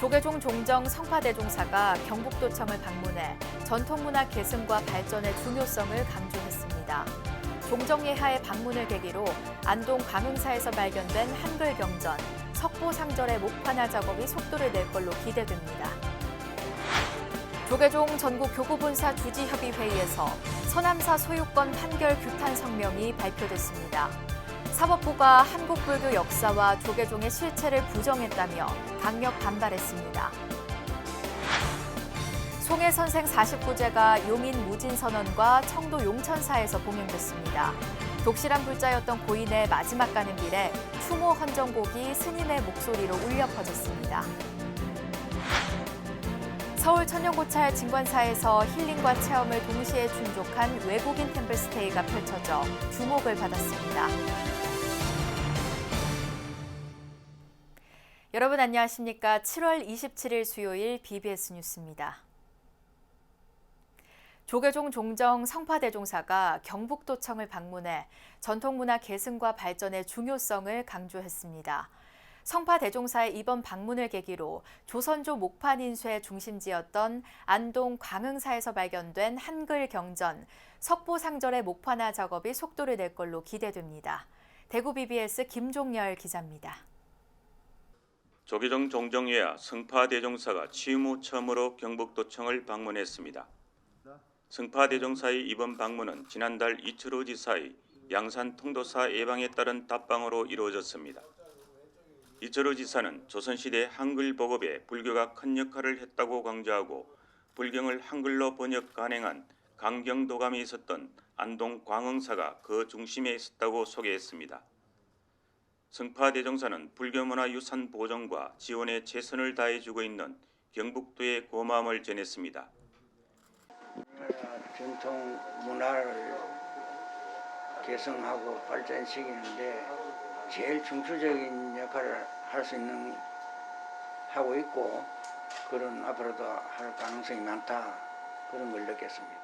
조계종 종정 성파대종사가 경북도청을 방문해 전통문화 계승과 발전의 중요성을 강조했습니다. 종정예하의 방문을 계기로 안동 광흥사에서 발견된 한글 경전, 석보상절의 목판화 작업이 속도를 낼 걸로 기대됩니다. 조계종 전국교구본사 주지협의회의에서 서남사 소유권 판결 규탄 성명이 발표됐습니다. 사법부가 한국불교 역사와 조계종의 실체를 부정했다며 강력 반발했습니다. 송해선생 49제가 용인 무진선언과 청도 용천사에서 봉행됐습니다. 독실한 불자였던 고인의 마지막 가는 길에 추모 헌정곡이 스님의 목소리로 울려 퍼졌습니다. 서울 천년고찰 진관사에서 힐링과 체험을 동시에 충족한 외국인 템플스테이가 펼쳐져 주목을 받았습니다. 여러분 안녕하십니까? 7월 27일 수요일 BBS 뉴스입니다. 조계종 종정 성파대종사가 경북도청을 방문해 전통문화 계승과 발전의 중요성을 강조했습니다. 성파대종사의 이번 방문을 계기로 조선조 목판 인쇄의 중심지였던 안동 광흥사에서 발견된 한글 경전, 석보상절의 목판화 작업이 속도를 낼 걸로 기대됩니다. 대구 BBS 김종열 기자입니다. 조계종 종정예하 성파대종사가 취임 후 처음으로 경북도청을 방문했습니다. 성파대종사의 이번 방문은 지난달 이철우 지사의 양산 통도사 예방에 따른 답방으로 이루어졌습니다. 이철우 지사는 조선시대 한글 보급에 불교가 큰 역할을 했다고 강조하고 불경을 한글로 번역 간행한 강경도감이 있었던 안동 광흥사가 그 중심에 있었다고 소개했습니다. 성파대종사는 불교문화유산 보존과 지원에 최선을 다해주고 있는 경북도의 고마움을 전했습니다. 전통 문화를 개성하고 발전시키는데 제일 중추적인 역할을 할 수 있는 하고 있고 그런 앞으로도 할 가능성이 많다 그런 걸 느꼈습니다.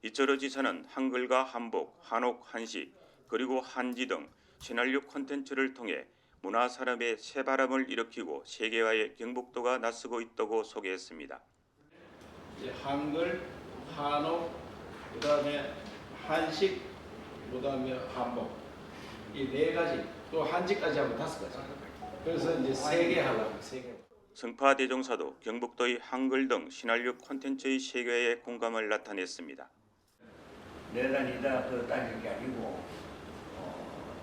이철우 지사는 한글과 한복, 한옥, 한식 그리고 한지 등 친한류 콘텐츠를 통해 문화 산업의 새바람을 일으키고 세계화에 경북도가 나서고 있다고 소개했습니다. 이제 한글, 한옥, 그다음에 한식, 그다음에 한복 이 네 가지 또 한지까지 하면 5가지. 그래서 이제 3개 하려고 3개. 성파대종사도 경북도의 한글 등 신한류 콘텐츠의 세계화에 공감을 나타냈습니다. 내단이다 그 따질 게 아니고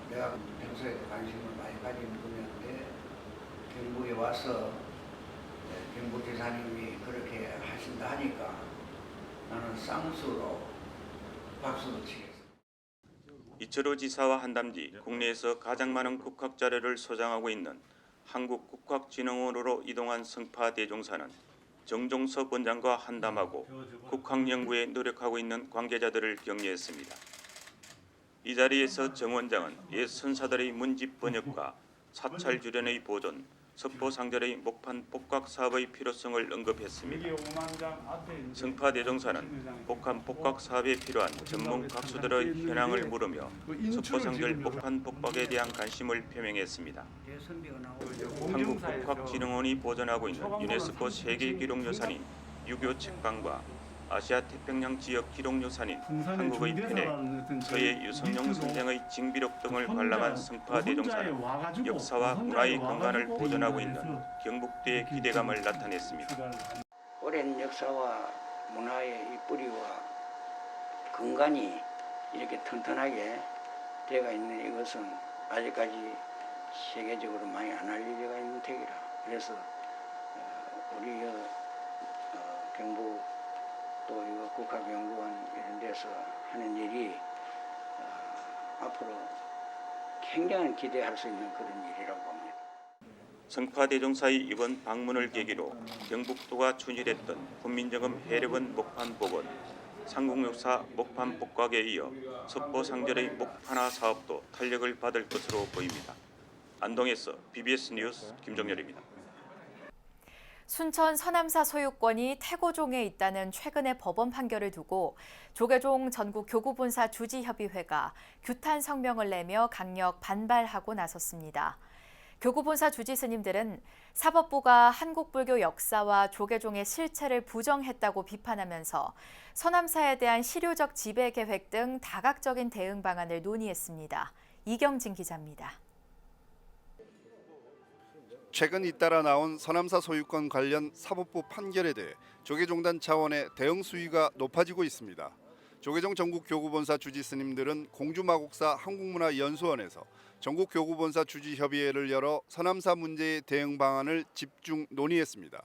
내가 평소에 관심을 많이 가진 분야인데 경북에 와서 경북 지사님이 그렇게 하신다 하니까 나는 쌍수로 박수도 치겠어. 이철우 지사와 한담지 국내에서 가장 많은 국학 자료를 소장하고 있는 한국국학진흥원으로 이동한 성파대종사는 정종섭 원장과 한담하고 국학 연구에 노력하고 있는 관계자들을 격려했습니다. 이 자리에서 정 원장은 옛 선사들의 문집 번역과 사찰 주련의 보존, 석보상절의 목판 복각 사업의 필요성을 언급했습니다. 성파대종사는 복합 복각 사업에 필요한 전문 각수들의 현황을 물으며 석보상절 목판 복각에 대한 관심을 표명했습니다. 한국국학진흥원이 보존하고 있는 유네스코 세계기록유산인 유교 책방과 아시아 태평양 지역 기록유산인 한국의 편액, 서해 유성룡 선생의 징비록 등을 관람한 성파대종사는 역사와 문화의 근간을 보존하고 있는 경북도의 기대감을 나타냈습니다. 오랜 역사와 문화의 이 뿌리와 근간이 이렇게 튼튼하게 되어 있는 이것은 아직까지 세계적으로 많이 안 알려져 있는 덕이라. 그래서 우리 경북 또 이거 국학연구원 이런 데서 하는 일이 앞으로 굉장히 기대할 수 있는 그런 일이라고 봅니다. 성파대종사의 이번 방문을 계기로 경북도가 추진했던 훈민정음 해력원 목판 복원, 삼국역사 목판 복각에 이어 석보상절의 목판화 사업도 탄력을 받을 것으로 보입니다. 안동에서 BBS 뉴스 김종열입니다. 순천 서남사 소유권이 태고종에 있다는 최근의 법원 판결을 두고 조계종 전국교구본사 주지협의회가 규탄 성명을 내며 강력 반발하고 나섰습니다. 교구본사 주지스님들은 사법부가 한국불교 역사와 조계종의 실체를 부정했다고 비판하면서 서남사에 대한 실효적 지배 계획 등 다각적인 대응 방안을 논의했습니다. 이경진 기자입니다. 최근 잇따라 나온 서남사 소유권 관련 사법부 판결에 대해 조계종단 차원의 대응 수위가 높아지고 있습니다. 조계종 전국교구본사 주지스님들은 공주마곡사 한국문화연수원에서 전국교구본사 주지협의회를 열어 서남사 문제의 대응 방안을 집중 논의했습니다.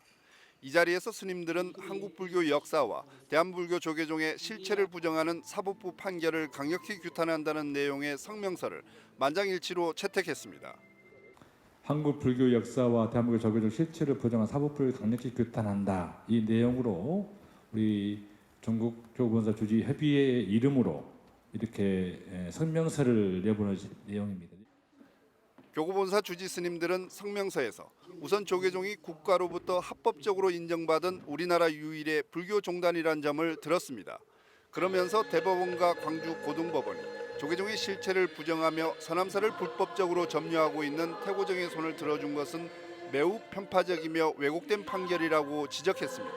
이 자리에서 스님들은 한국불교 역사와 대한불교 조계종의 실체를 부정하는 사법부 판결을 강력히 규탄한다는 내용의 성명서를 만장일치로 채택했습니다. 한국 불교 역사와 대한민국 조계종 실체를 부정한 사법부를 강력히 규탄한다. 이 내용으로 우리 전국교구본사 주지협의회 이름으로 이렇게 성명서를 내보낸 내용입니다. 교구본사 주지스님들은 성명서에서 우선 조계종이 국가로부터 합법적으로 인정받은 우리나라 유일의 불교 종단이란 점을 들었습니다. 그러면서 대법원과 광주고등법원이 조계종의 실체를 부정하며 서남사를 불법적으로 점유하고 있는 태고정의 손을 들어준 것은 매우 편파적이며 왜곡된 판결이라고 지적했습니다.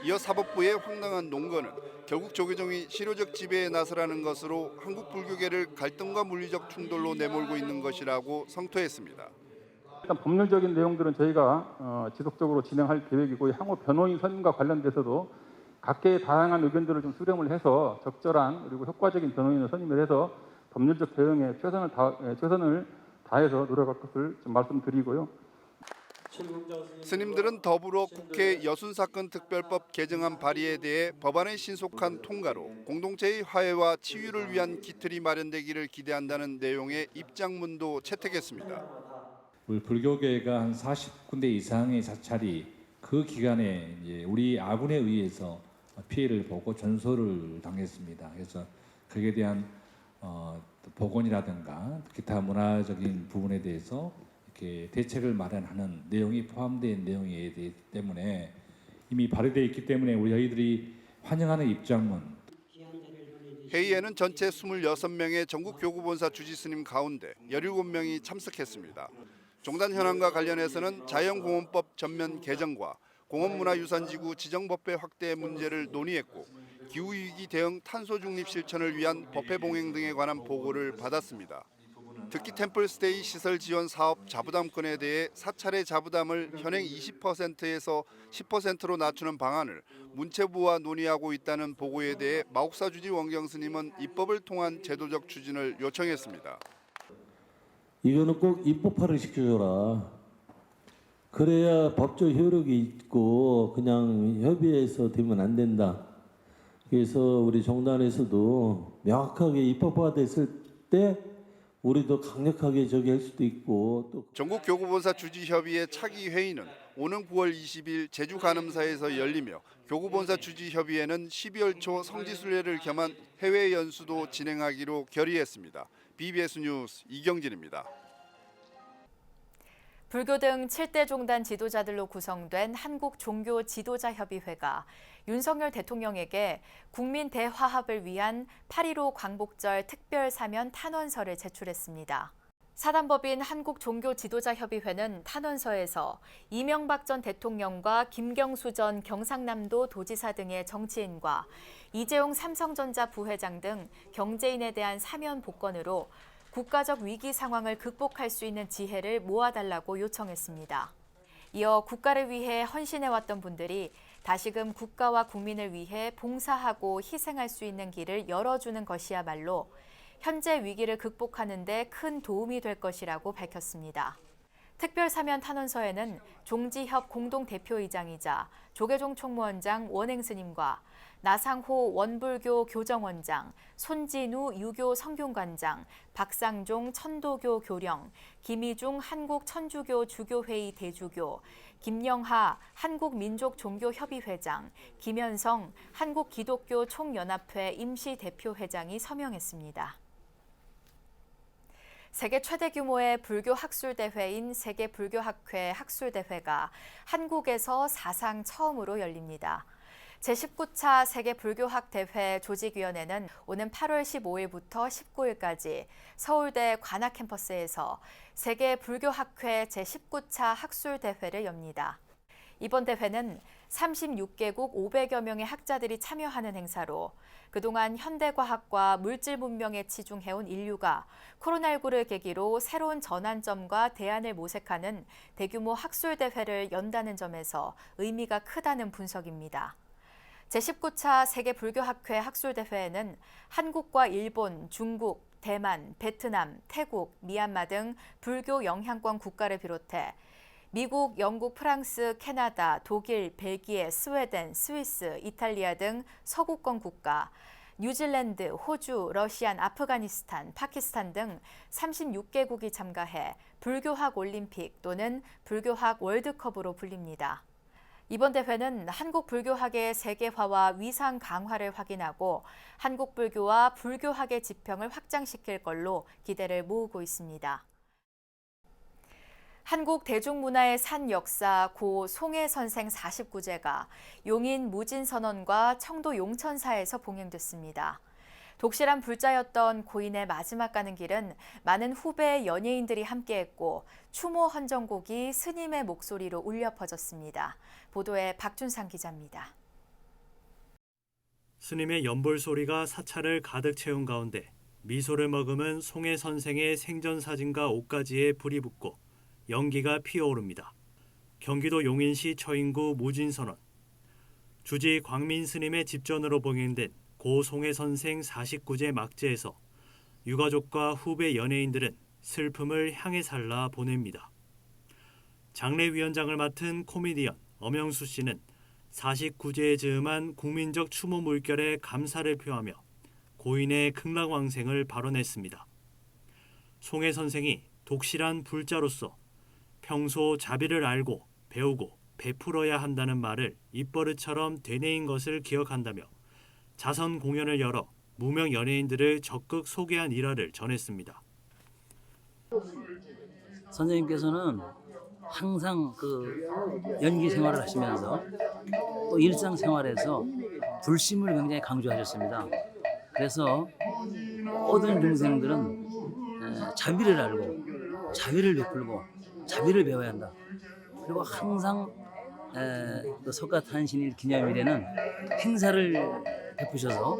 이어 사법부의 황당한 논거는 결국 조계종이 실효적 지배에 나서라는 것으로 한국 불교계를 갈등과 물리적 충돌로 내몰고 있는 것이라고 성토했습니다. 일단 법률적인 내용들은 저희가 지속적으로 진행할 계획이고 향후 변호인 선임과 관련돼서도 각계의 다양한 의견들을 좀 수렴을 해서 적절한 그리고 효과적인 변호인을 선임을 해서 법률적 대응에 최선을 다해서 노력할 것을 좀 말씀드리고요. 스님들은 더불어 국회 여순사건 특별법 개정안 발의에 대해 법안의 신속한 통과로 공동체의 화해와 치유를 위한 기틀이 마련되기를 기대한다는 내용의 입장문도 채택했습니다. 우리 불교계가 한 40군데 이상의 사찰이 그 기간에 이제 우리 아군에 의해서 피해를 보고 전소를 당했습니다. 그래서 거기에 대한 복원이라든가 기타 문화적인 부분에 대해서 이렇게 대책을 마련하는 내용이 포함된 내용이기 때문에 이미 발의되어 있기 때문에 우리 저희들이 환영하는 입장문. 회의에는 전체 26명의 전국교구본사 주지스님 가운데 17명이 참석했습니다. 종단 현황과 관련해서는 자연공원법 전면 개정과 공원문화유산지구 지정법배 확대 문제를 논의했고 기후위기 대응 탄소중립 실천을 위한 법회 봉행 등에 관한 보고를 받았습니다. 특히 템플스테이 시설 지원 사업 자부담권에 대해 사찰의 자부담을 현행 20%에서 10%로 낮추는 방안을 문체부와 논의하고 있다는 보고에 대해 마곡사주지 원경 스님은 입법을 통한 제도적 추진을 요청했습니다. 이거는 꼭 입법화를 시켜줘라. 그래야 법적 효력이 있고 그냥 협의해서 되면 안 된다. 그래서 우리 종단에서도 명확하게 입법화됐을 때 우리도 강력하게 저기 할 수도 있고 또 전국교구본사 주지협의회 차기 회의는 오는 9월 20일 제주 간음사에서 열리며 교구본사 주지협의회는 12월 초 성지순례를 겸한 해외 연수도 진행하기로 결의했습니다. BBS 뉴스 이경진입니다. 불교 등 7대 종단 지도자들로 구성된 한국종교지도자협의회가 윤석열 대통령에게 국민 대화합을 위한 8.15 광복절 특별사면 탄원서를 제출했습니다. 사단법인 한국종교지도자협의회는 탄원서에서 이명박 전 대통령과 김경수 전 경상남도 도지사 등의 정치인과 이재용 삼성전자 부회장 등 경제인에 대한 사면 복권으로 국가적 위기 상황을 극복할 수 있는 지혜를 모아달라고 요청했습니다. 이어 국가를 위해 헌신해왔던 분들이 다시금 국가와 국민을 위해 봉사하고 희생할 수 있는 길을 열어주는 것이야말로 현재 위기를 극복하는 데 큰 도움이 될 것이라고 밝혔습니다. 특별사면 탄원서에는 종지협 공동대표이장이자 조계종 총무원장 원행스님과 나상호 원불교 교정원장, 손진우 유교 성균관장, 박상종 천도교 교령, 김희중 한국천주교 주교회의 대주교, 김영하 한국민족종교협의회장, 김현성 한국기독교 총연합회 임시대표회장이 서명했습니다. 세계 최대 규모의 불교 학술대회인 세계불교학회 학술대회가 한국에서 사상 처음으로 열립니다. 제19차 세계불교학대회 조직위원회는 오는 8월 15일부터 19일까지 서울대 관악 캠퍼스에서 세계불교학회 제19차 학술대회를 엽니다. 이번 대회는 36개국 500여 명의 학자들이 참여하는 행사로 그동안 현대과학과 물질문명에 치중해온 인류가 코로나19를 계기로 새로운 전환점과 대안을 모색하는 대규모 학술대회를 연다는 점에서 의미가 크다는 분석입니다. 제19차 세계불교학회 학술대회에는 한국과 일본, 중국, 대만, 베트남, 태국, 미얀마 등 불교 영향권 국가를 비롯해 미국, 영국, 프랑스, 캐나다, 독일, 벨기에, 스웨덴, 스위스, 이탈리아 등 서구권 국가, 뉴질랜드, 호주, 러시아, 아프가니스탄, 파키스탄 등 36개국이 참가해 불교학 올림픽 또는 불교학 월드컵으로 불립니다. 이번 대회는 한국 불교학의 세계화와 위상 강화를 확인하고 한국 불교와 불교학의 지평을 확장시킬 걸로 기대를 모으고 있습니다. 한국 대중문화의 산 역사 고 송해선생 49제가 용인 무진선원과 청도 용천사에서 봉행됐습니다. 독실한 불자였던 고인의 마지막 가는 길은 많은 후배 연예인들이 함께했고 추모 헌정곡이 스님의 목소리로 울려 퍼졌습니다. 보도에 박준상 기자입니다. 스님의 연볼 소리가 사찰을 가득 채운 가운데 미소를 머금은 송해 선생의 생전 사진과 옷가지에 불이 붙고 연기가 피어오릅니다. 경기도 용인시 처인구 무진선원. 주지 광민 스님의 집전으로 봉행된 고 송해 선생 49제 막제에서 유가족과 후배 연예인들은 슬픔을 향해 살라 보냅니다. 장례위원장을 맡은 코미디언 엄영수 씨는 49제에 즈음한 국민적 추모 물결에 감사를 표하며 고인의 극락왕생을 발언했습니다. 송해 선생이 독실한 불자로서 평소 자비를 알고 배우고 베풀어야 한다는 말을 입버릇처럼 되뇌인 것을 기억한다며 자선 공연을 열어 무명 연예인들을 적극 소개한 일화를 전했습니다. 선생님께서는 항상 그 연기 생활을 하시면서 또 일상 생활에서 불심을 굉장히 강조하셨습니다. 그래서 모든 중생들은 자비를 알고 자비를 베풀고 자비를 배워야 한다. 그리고 항상 석가탄신일 기념일에는 행사를 베푸셔서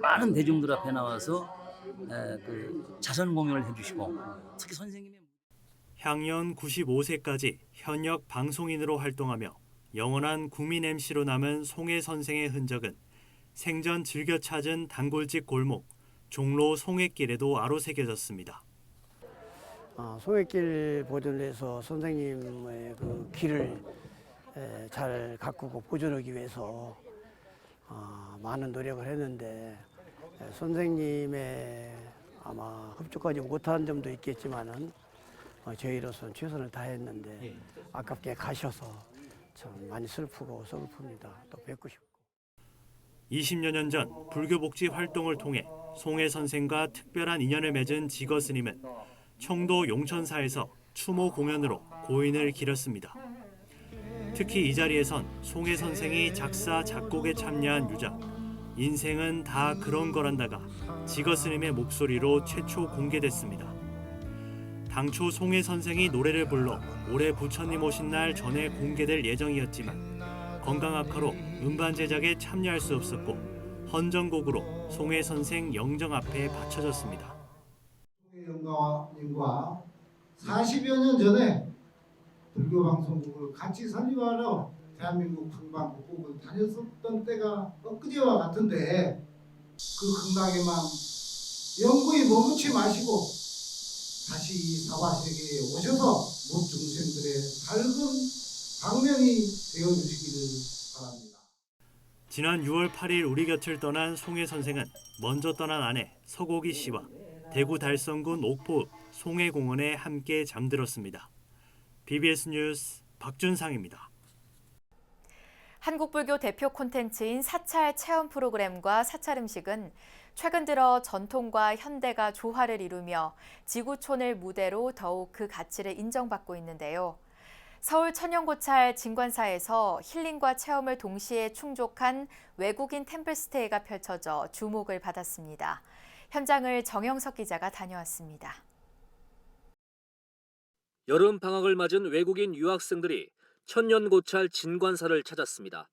많은 대중들 앞에 나와서 그 자선 공연을 해주시고 특히 선생님의 향년 95세까지 현역 방송인으로 활동하며 영원한 국민 MC로 남은 송해 선생의 흔적은 생전 즐겨 찾은 단골집 골목 종로 송해길에도 아로새겨졌습니다. 송해길 보존을 해서 선생님의 그 길을 잘 가꾸고 보존하기 위해서 많은 노력을 했는데 선생님의 아마 흡족하지 못한 점도 있겠지만은 저희로서는 최선을 다했는데 아깝게 가셔서 참 많이 슬프고 서글픕니다. 또 뵙고 싶고. 20여 년 전 불교복지 활동을 통해 송해 선생과 특별한 인연을 맺은 지거 스님은 청도 용천사에서 추모 공연으로 고인을 기렸습니다. 특히 이 자리에선 송해 선생이 작사 작곡에 참여한 유작 인생은 다 그런 거란다가 지거 스님의 목소리로 최초 공개됐습니다. 당초 송해 선생이 노래를 불러 올해 부처님 오신 날 전에 공개될 예정이었지만 건강 악화로 음반 제작에 참여할 수 없었고 헌정곡으로 송해 선생 영정 앞에 바쳐졌습니다. 송해 영가님과 40여 년 전에 불교 방송국을 같이 설립하러 대한민국 방방곡곡을 다녔었던 때가 엊그제와 같은데 그 극락의 마음 영구히 머무지 마시고 다시 이 사바세계에 오셔서 모든 중생들의 밝은 방면이 되어주시기를 바랍니다. 지난 6월 8일 우리 곁을 떠난 송해 선생은 먼저 떠난 아내 서고기 씨와 대구 달성군 옥포 송해공원에 함께 잠들었습니다. BBS 뉴스 박준상입니다. 한국불교 대표 콘텐츠인 사찰 체험 프로그램과 사찰 음식은 최근 들어 전통과 현대가 조화를 이루며 지구촌을 무대로 더욱 그 가치를 인정받고 있는데요. 서울 천연고찰 진관사에서 힐링과 체험을 동시에 충족한 외국인 템플스테이가 펼쳐져 주목을 받았습니다. 현장을 정영석 기자가 다녀왔습니다. 여름 방학을 맞은 외국인 유학생들이 천연고찰 진관사를 찾았습니다.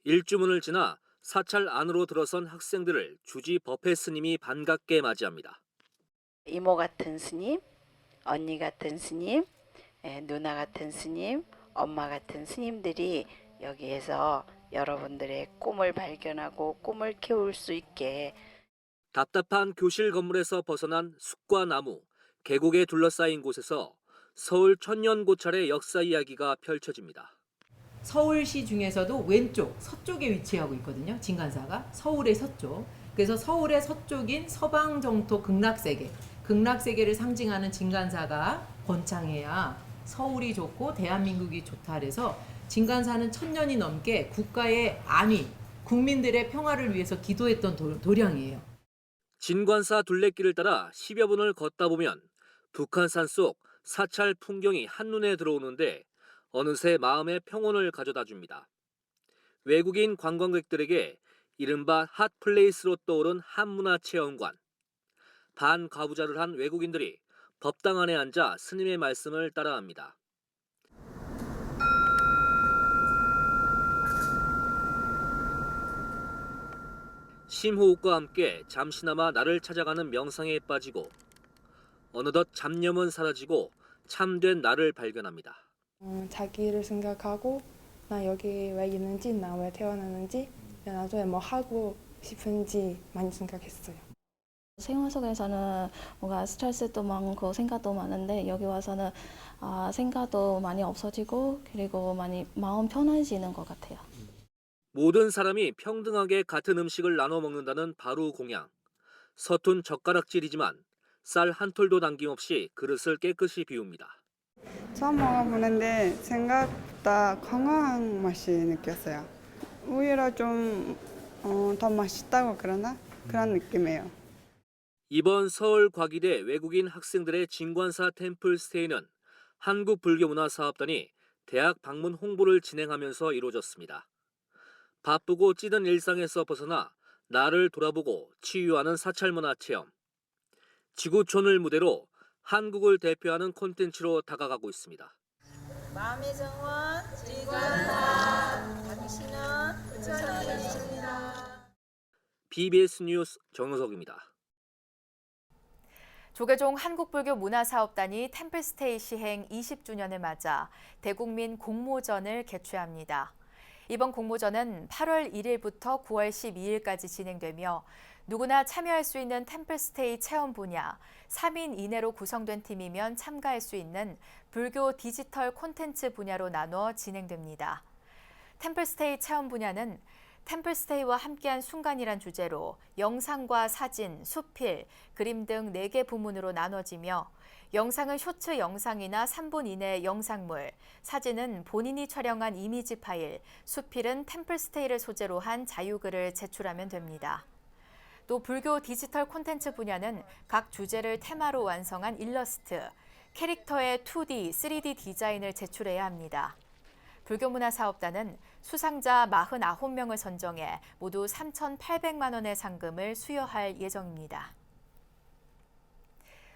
일주문을 지나 사찰 안으로 들어선 학생들을 주지 법회 스님이 반갑게 맞이합니다. 이모 같은 스님, 언니 같은 스님, 누나 같은 스님, 엄마 같은 스님들이 여기에서 여러분들의 꿈을 발견하고 꿈을 키울 수 있게. 답답한 교실 건물에서 벗어난 숲과 나무, 계곡에 둘러싸인 곳에서 서울 천연고찰의 역사 이야기가 펼쳐집니다. 서울시 중에서도 왼쪽 서쪽에 위치하고 있거든요. 진관사가 서울의 서쪽. 그래서 서울의 서쪽인 서방 정토 극락세계, 극락세계를 상징하는 진관사가 번창해야 서울이 좋고 대한민국이 좋다 그래서 진관사는 1000년이 넘게 국가의 안위, 국민들의 평화를 위해서 기도했던 도량이에요. 진관사 둘레길을 따라 10여 분을 걷다 보면 북한산 속 사찰 풍경이 한눈에 들어오는데 어느새 마음의 평온을 가져다 줍니다. 외국인 관광객들에게 이른바 핫플레이스로 떠오른 한문화체험관. 반과부자를 한 외국인들이 법당 안에 앉아 스님의 말씀을 따라합니다. 심호흡과 함께 잠시나마 나를 찾아가는 명상에 빠지고 어느덧 잡념은 사라지고 참된 나를 발견합니다. 자기를 생각하고 나 여기 왜 있는지, 나 왜 태어났는지, 나중에 뭐 하고 싶은지 많이 생각했어요. 생활 속에서는 뭔가 스트레스도 많고 생각도 많은데 여기 와서는 생각도 많이 없어지고 그리고 많이 마음 편해지는 것 같아요. 모든 사람이 평등하게 같은 음식을 나눠 먹는다는 바로 공양. 서툰 젓가락질이지만 쌀 한 톨도 남김없이 그릇을 깨끗이 비웁니다. 처음 먹어보는데 생각보다 건강한 맛이 느꼈어요. 오히려 좀 더 맛있다고 그러나? 그런 느낌이에요. 이번 서울 과기대 외국인 학생들의 진관사 템플스테이는 한국불교문화사업단이 대학 방문 홍보를 진행하면서 이루어졌습니다. 바쁘고 찌든 일상에서 벗어나 나를 돌아보고 치유하는 사찰문화 체험. 지구촌을 무대로 한국을 대표하는 콘텐츠로 다가가고 있습니다. 마음의 정원, 진관사, 당신은 부처님이십니다. BBS 뉴스 정우석입니다. 조계종 한국불교문화사업단이 템플스테이 시행 20주년을 맞아 대국민 공모전을 개최합니다. 이번 공모전은 8월 1일부터 9월 12일까지 진행되며 누구나 참여할 수 있는 템플스테이 체험 분야, 3인 이내로 구성된 팀이면 참가할 수 있는 불교 디지털 콘텐츠 분야로 나눠 진행됩니다. 템플스테이 체험 분야는 템플스테이와 함께한 순간이란 주제로 영상과 사진, 수필, 그림 등 4개 부문으로 나눠지며 영상은 쇼츠 영상이나 3분 이내 영상물, 사진은 본인이 촬영한 이미지 파일, 수필은 템플스테이를 소재로 한 자유글을 제출하면 됩니다. 또 불교 디지털 콘텐츠 분야는 각 주제를 테마로 완성한 일러스트, 캐릭터의 2D, 3D 디자인을 제출해야 합니다. 불교문화사업단은 수상자 49명을 선정해 모두 3,800만 원의 상금을 수여할 예정입니다.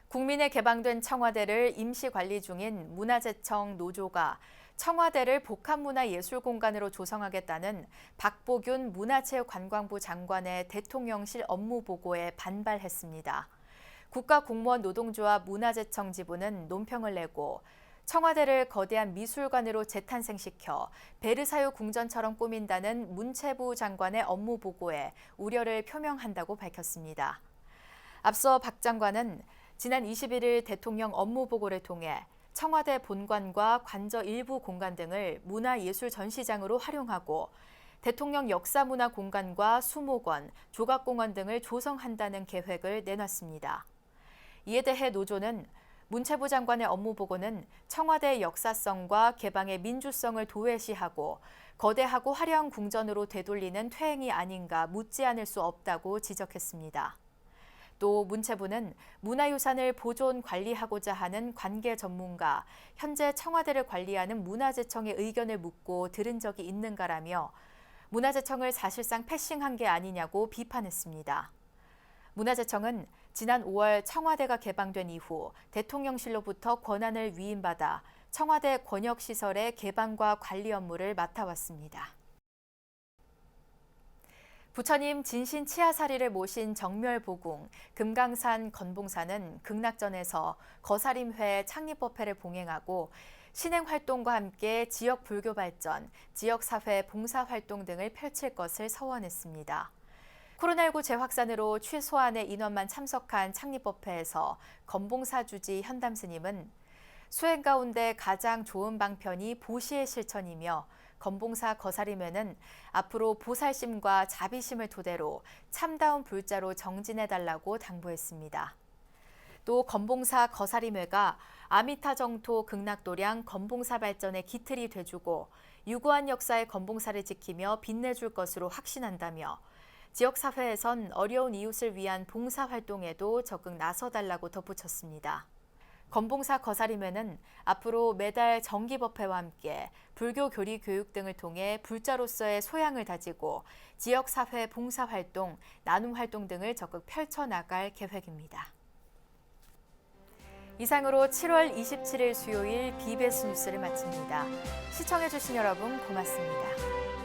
국민에 개방된 청와대를 임시 관리 중인 문화재청 노조가 청와대를 복합문화예술공간으로 조성하겠다는 박보균 문화체육관광부 장관의 대통령실 업무보고에 반발했습니다. 국가공무원 노동조합 문화재청 지부는 논평을 내고 청와대를 거대한 미술관으로 재탄생시켜 베르사유 궁전처럼 꾸민다는 문체부 장관의 업무보고에 우려를 표명한다고 밝혔습니다. 앞서 박 장관은 지난 21일 대통령 업무보고를 통해 청와대 본관과 관저 일부 공간 등을 문화예술 전시장으로 활용하고 대통령 역사문화 공간과 수목원, 조각공원 등을 조성한다는 계획을 내놨습니다. 이에 대해 노조는 문체부 장관의 업무보고는 청와대의 역사성과 개방의 민주성을 도외시하고 거대하고 화려한 궁전으로 되돌리는 퇴행이 아닌가 묻지 않을 수 없다고 지적했습니다. 또 문체부는 문화유산을 보존 관리하고자 하는 관계 전문가, 현재 청와대를 관리하는 문화재청의 의견을 묻고 들은 적이 있는가라며 문화재청을 사실상 패싱한 게 아니냐고 비판했습니다. 문화재청은 지난 5월 청와대가 개방된 이후 대통령실로부터 권한을 위임받아 청와대 권역시설의 개방과 관리 업무를 맡아왔습니다. 부처님 진신 치아사리를 모신 정멸보궁 금강산 건봉사는 극락전에서 거사림회 창립법회를 봉행하고 신행활동과 함께 지역 불교 발전, 지역사회 봉사활동 등을 펼칠 것을 서원했습니다. 코로나19 재확산으로 최소한의 인원만 참석한 창립법회에서 건봉사 주지 현담 스님은 수행 가운데 가장 좋은 방편이 보시의 실천이며 건봉사 거사림회는 앞으로 보살심과 자비심을 토대로 참다운 불자로 정진해달라고 당부했습니다. 또 건봉사 거사림회가 아미타 정토 극락도량 건봉사 발전의 기틀이 돼주고 유구한 역사의 건봉사를 지키며 빛내줄 것으로 확신한다며 지역사회에선 어려운 이웃을 위한 봉사활동에도 적극 나서달라고 덧붙였습니다. 건봉사 거사림회는 앞으로 매달 정기법회와 함께 불교 교리 교육 등을 통해 불자로서의 소양을 다지고 지역사회 봉사활동, 나눔활동 등을 적극 펼쳐나갈 계획입니다. 이상으로 7월 27일 수요일 BBS 뉴스를 마칩니다. 시청해주신 여러분 고맙습니다.